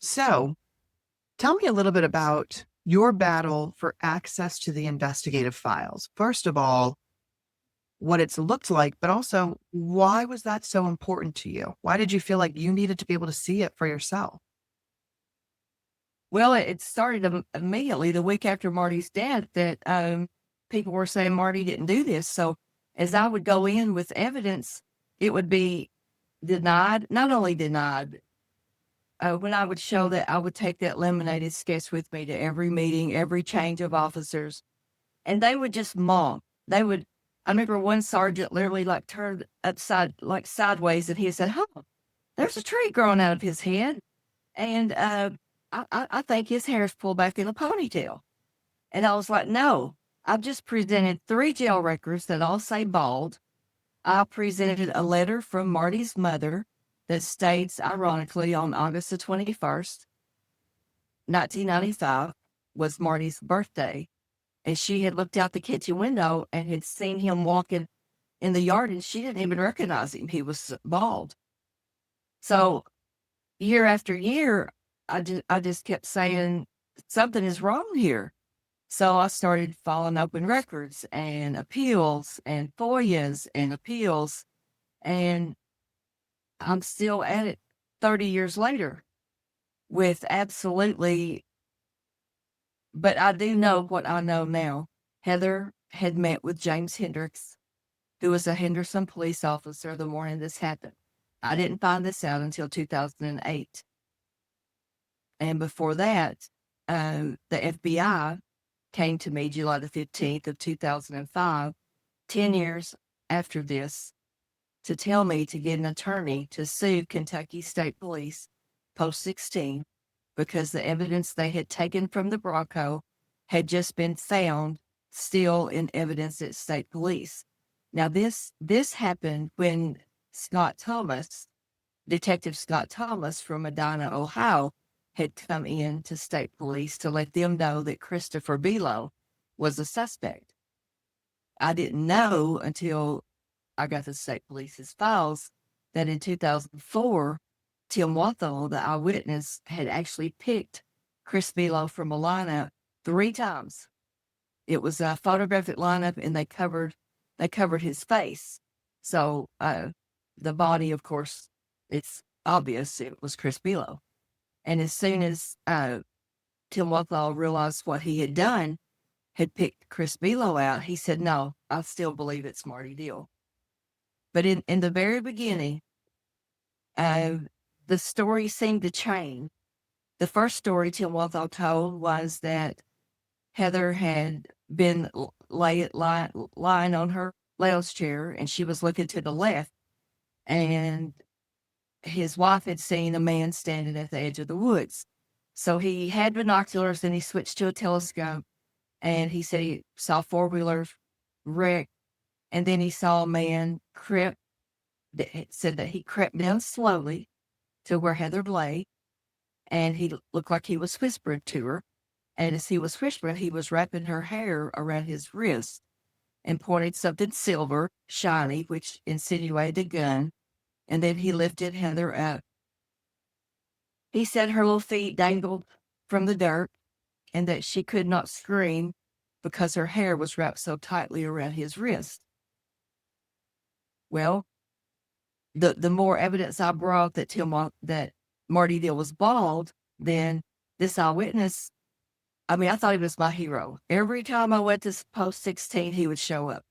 So, tell me a little bit about your battle for access to the investigative files. First of all, what it's looked like, but also why was that so important to you? Why did you feel like you needed to be able to see it for yourself? Well, it started immediately the week after Marty's death that people were saying Marty didn't do this. So as I would go in with evidence, it would be denied, not only denied, when I would show that I would take that laminated sketch with me to every meeting, every change of officers, and they would just mock. They would, I remember one sergeant literally like turned upside, like sideways, and he said, "Huh, there's a tree growing out of his head." And I think his hair's pulled back in a ponytail. And I was like, no, I've just presented 3 jail records that all say bald. I presented a letter from Marty's mother that states, ironically, on August the 21st, 1995 was Marty's birthday. And she had looked out the kitchen window and had seen him walking in the yard, and she didn't even recognize him. He was bald. So year after year, I just kept saying, "Something is wrong here." So I started filing open records and appeals and FOIAs and appeals, and I'm still at it 30 years later with absolutely, but I do know what I know now. Heather had met with James Hendricks, who was a Henderson police officer the morning this happened. I didn't find this out until 2008. And before that, the FBI came to me July the 15th of 2005, 10 years after this, to tell me to get an attorney to sue Kentucky State Police Post 16 because the evidence they had taken from the Bronco had just been found still in evidence at state police. Now this happened when Scott Thomas, Detective Scott Thomas from Medina, Ohio, had come in to state police to let them know that Christopher Below was a suspect. I didn't know until I got the state police's files that in 2004, Tim Wathel, the eyewitness, had actually picked Chris Below from a lineup 3 times. It was a photographic lineup, and they covered his face. So the body, of course, it's obvious it was Chris Below. And as soon as Tim Wathel realized what he had done, had picked Chris Below out, he said, "No, I still believe it's Marty Deal." But in the very beginning, uh, the story seemed to change. The first story Tim Wathel told was that Heather had been lying on her lounge chair, and she was looking to the left, and his wife had seen a man standing at the edge of the woods. So he had binoculars, and he switched to a telescope, and he said he saw four-wheelers wreck, and then he saw a man said that he crept down slowly to where Heather lay, and he looked like he was whispering to her. And as he was whispering, he was wrapping her hair around his wrist and pointed something silver, shiny, which insinuated a gun. And then he lifted Heather up. He said her little feet dangled from the dirt and that she could not scream because her hair was wrapped so tightly around his wrist. Well, the more evidence I brought that Marty Deal was bald, then this eyewitness, I mean, I thought he was my hero. Every time I went to Post 16, he would show up.